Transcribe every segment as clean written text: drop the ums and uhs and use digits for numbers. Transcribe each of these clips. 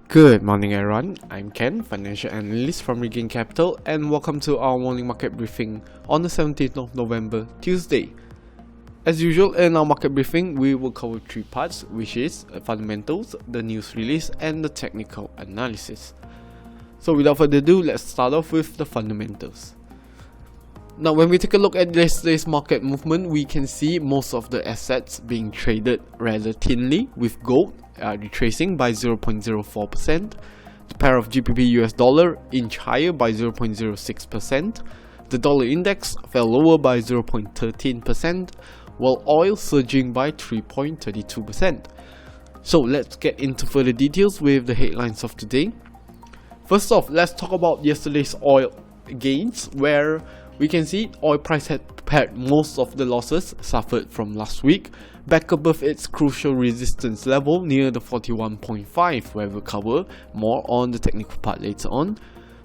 Good morning everyone, I'm Ken, financial analyst from Regain Capital, and welcome to our morning market briefing on the 17th of November, Tuesday. As usual in our market briefing, we will cover three parts, which is fundamentals, the news release, and the technical analysis. So without further ado, let's start off with the fundamentals. Now when we take a look at yesterday's market movement, we can see most of the assets being traded rather thinly, with gold retracing by 0.04%, the pair of GBP US dollar inch higher by 0.06%, the dollar index fell lower by 0.13%, while oil surging by 3.32%. So let's get into further details with the headlines of today. First off, let's talk about yesterday's oil gains, where we can see oil price had paired most of the losses suffered from last week back above its crucial resistance level near the 41.5, where we'll cover more on the technical part later on.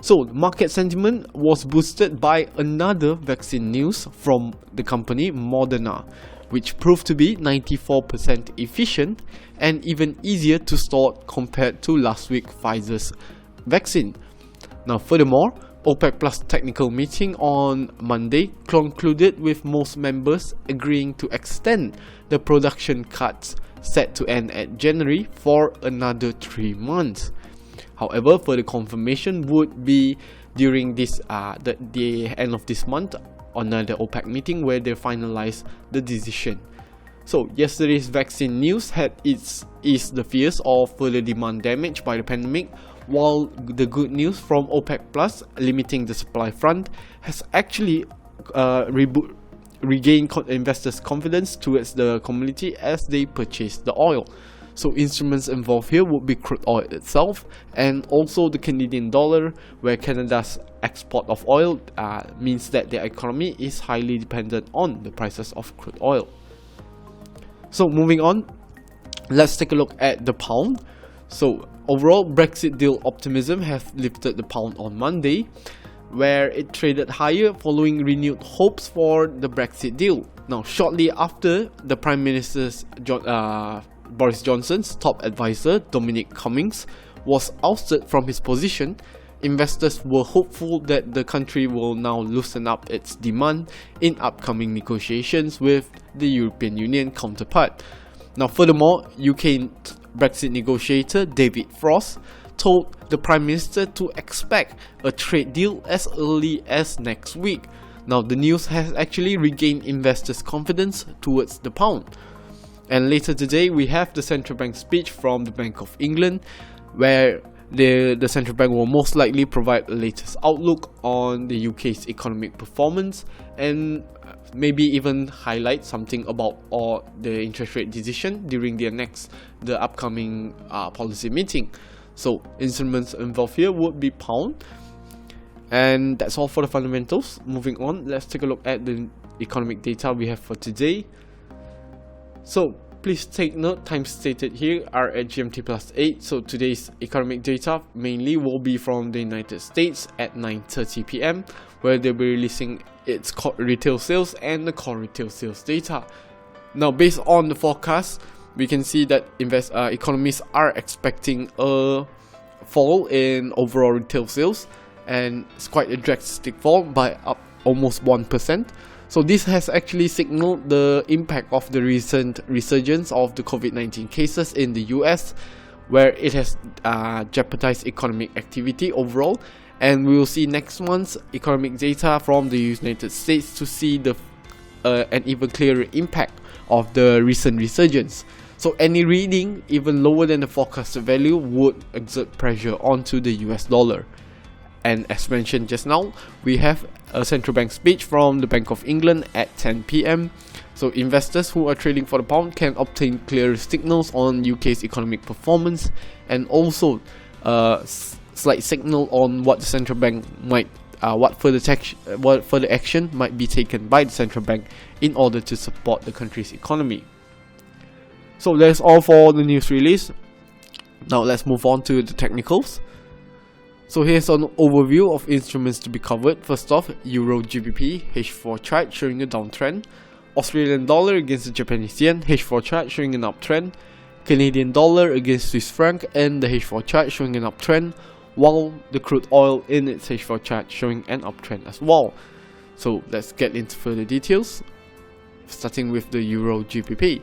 So market sentiment was boosted by another vaccine news from the company Moderna, which proved to be 94% efficient and even easier to store compared to last week Pfizer's vaccine. Now furthermore, OPEC Plus technical meeting on Monday concluded with most members agreeing to extend the production cuts set to end at January for another 3 months. However, further confirmation would be during this the end of this month on another OPEC meeting where they finalize the decision. So yesterday's vaccine news had eased the fears of further demand damage by the pandemic, while the good news from OPEC Plus limiting the supply front has actually regained investors' confidence towards the commodity as they purchase the oil. So instruments involved here would be crude oil itself and also the Canadian dollar, where Canada's export of oil means that their economy is highly dependent on the prices of crude oil. So moving on, let's take a look at the pound. So overall, Brexit deal optimism has lifted the pound on Monday, where it traded higher following renewed hopes for the Brexit deal. Now, shortly after the Prime Minister's Boris Johnson's top advisor Dominic Cummings was ousted from his position, investors were hopeful that the country will now loosen up its demand in upcoming negotiations with the European Union counterpart. Now, furthermore, UK Brexit negotiator David Frost told the Prime Minister to expect a trade deal as early as next week. Now, the news has actually regained investors' confidence towards the pound. And later today, we have the central bank speech from the Bank of England, where the central bank will most likely provide the latest outlook on the UK's economic performance and maybe even highlight something about the interest rate decision during the upcoming policy meeting. So instruments involved here would be pound. And that's all for the fundamentals. Moving on, let's take a look at the economic data we have for today. So please take note, times stated here are at GMT plus 8. So today's economic data mainly will be from the United States at 9:30 PM, where they'll be releasing its core retail sales and the core retail sales data. Now, based on the forecast, we can see that economists are expecting a fall in overall retail sales, and it's quite a drastic fall by up almost 1%. So this has actually signaled the impact of the recent resurgence of the COVID-19 cases in the US, where it has jeopardized economic activity overall. And we will see next month's economic data from the United States to see an even clearer impact of the recent resurgence. So any reading even lower than the forecasted value would exert pressure onto the US dollar. And as mentioned just now, we have a central bank speech from the Bank of England at 10 PM. So investors who are trading for the pound can obtain clearer signals on UK's economic performance, and also slight signal on what the central bank might, what further action might be taken by the central bank in order to support the country's economy. So that's all for the news release. Now let's move on to the technicals. So here's an overview of instruments to be covered. First off, Euro GBP H4 chart showing a downtrend. Australian dollar against the Japanese yen H4 chart showing an uptrend. Canadian dollar against Swiss franc in the H4 chart showing an uptrend, while the crude oil in its H4 chart showing an uptrend as well. So let's get into further details, starting with the Euro GBP.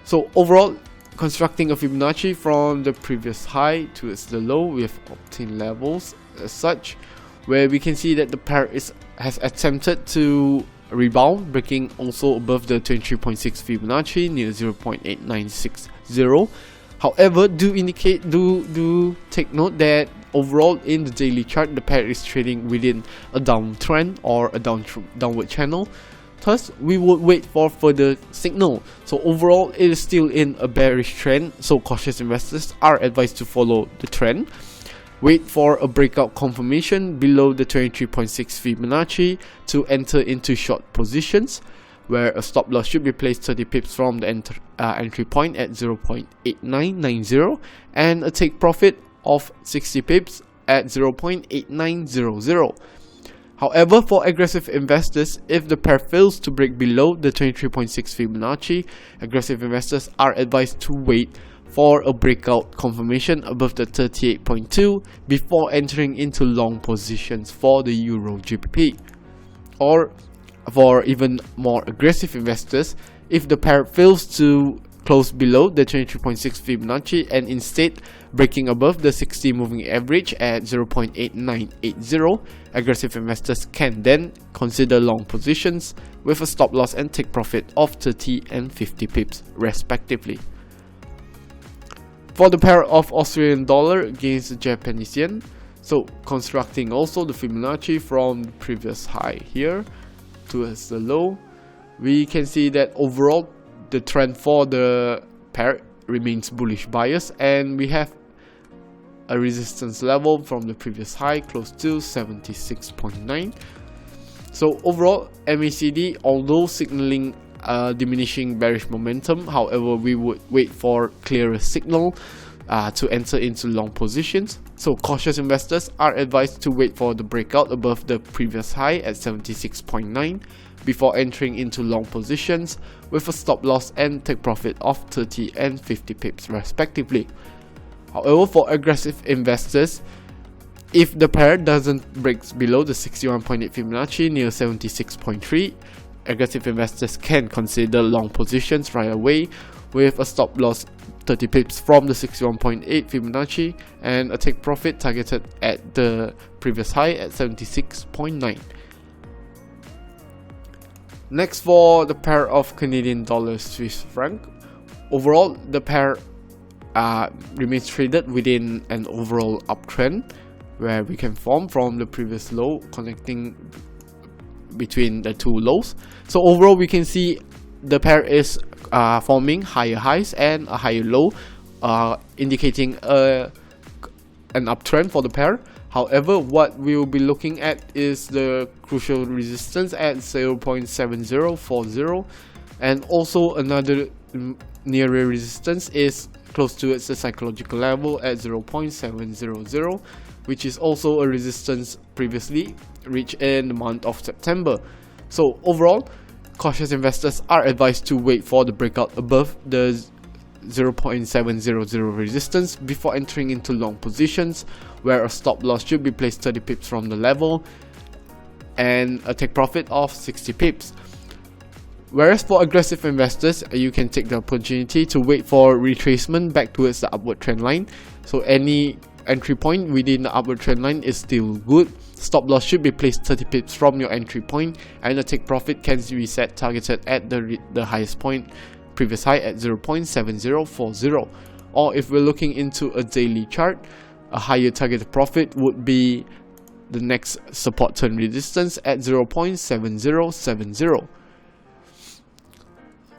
So overall, constructing a Fibonacci from the previous high towards the low with obtained levels as such, where we can see that the pair has attempted to rebound, breaking also above the 23.6 Fibonacci near 0.8960. However, do take note that overall in the daily chart, the pair is trading within a downtrend or a downward channel. Thus, we would wait for further signal. So overall, it is still in a bearish trend, so cautious investors are advised to follow the trend. Wait for a breakout confirmation below the 23.6 Fibonacci to enter into short positions, where a stop loss should be placed 30 pips from the entry point at 0.8990 and a take profit of 60 pips at 0.8900. However, for aggressive investors, if the pair fails to break below the 23.6 Fibonacci, aggressive investors are advised to wait for a breakout confirmation above the 38.2 before entering into long positions for the Euro GBP. Or for even more aggressive investors, if the pair fails to close below the 23.6 Fibonacci and instead breaking above the 60 moving average at 0.8980, aggressive investors can then consider long positions with a stop loss and take profit of 30 and 50 pips respectively. For the pair of Australian dollar against the Japanese yen, so constructing also the Fibonacci from the previous high here towards the low, we can see that overall the trend for the pair remains bullish bias, and we have a resistance level from the previous high close to 76.9. So overall, MACD, although signaling diminishing bearish momentum, however, we would wait for clearer signal to enter into long positions. So cautious investors are advised to wait for the breakout above the previous high at 76.9 before entering into long positions with a stop loss and take profit of 30 and 50 pips respectively. However, for aggressive investors, if the pair doesn't break below the 61.8 Fibonacci near 76.3, aggressive investors can consider long positions right away with a stop loss 30 pips from the 61.8 Fibonacci and a take profit targeted at the previous high at 76.9. Next, for the pair of Canadian dollar Swiss franc, overall the pair remains traded within an overall uptrend, where we can form from the previous low connecting between the two lows. So overall, we can see the pair is forming higher highs and a higher low, indicating an uptrend for the pair. However, what we will be looking at is the crucial resistance at 0.7040, and also another nearer resistance is close to its psychological level at 0.700, which is also a resistance previously reached in the month of September. So overall, cautious investors are advised to wait for the breakout above the 0.700 resistance before entering into long positions, where a stop loss should be placed 30 pips from the level and a take profit of 60 pips. Whereas for aggressive investors, you can take the opportunity to wait for retracement back towards the upward trend line. So any entry point within the upward trend line is still good. Stop loss should be placed 30 pips from your entry point, and the take profit can be set targeted at the highest point, previous high at 0.7040. Or if we're looking into a daily chart, a higher targeted profit would be the next support turn resistance at 0.7070.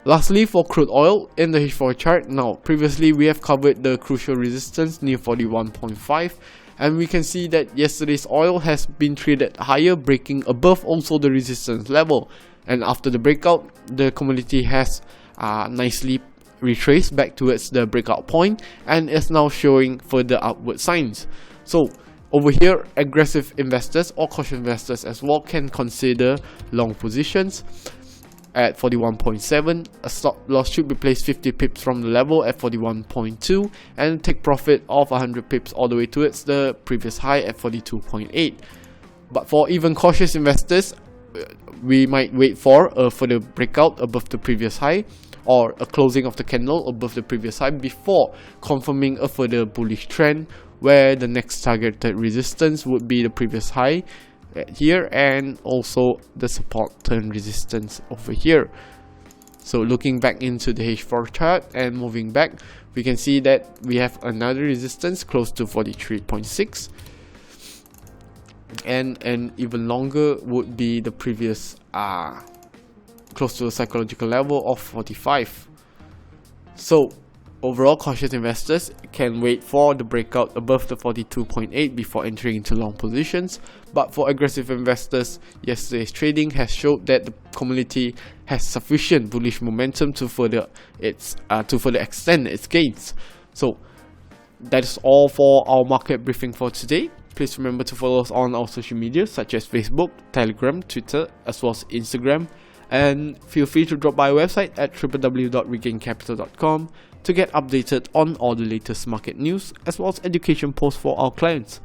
Lastly, for crude oil in the H4 chart, now previously we have covered the crucial resistance near 41.5, and we can see that yesterday's oil has been traded higher, breaking above also the resistance level, and after the breakout, the commodity has nicely retraced back towards the breakout point and is now showing further upward signs. So over here, aggressive investors or cautious investors as well can consider long positions, at 41.7. A stop loss should be placed 50 pips from the level at 41.2 and take profit of 100 pips all the way towards the previous high at 42.8. But for even cautious investors, we might wait for a further breakout above the previous high or a closing of the candle above the previous high before confirming a further bullish trend, where the next targeted resistance would be the previous high here and also the support turn resistance over here. So looking back into the H4 chart and moving back, we can see that we have another resistance close to 43.6, and even longer would be the previous close to a psychological level of 45. So overall, cautious investors can wait for the breakout above the 42.8 before entering into long positions. But for aggressive investors, yesterday's trading has showed that the commodity has sufficient bullish momentum to further extend its gains. So that is all for our market briefing for today. Please remember to follow us on our social media such as Facebook, Telegram, Twitter, as well as Instagram. And feel free to drop by our website at www.regaincapital.com to get updated on all the latest market news as well as education posts for our clients.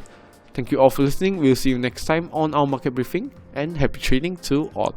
Thank you all for listening. We'll see you next time on our market briefing, and happy trading to all.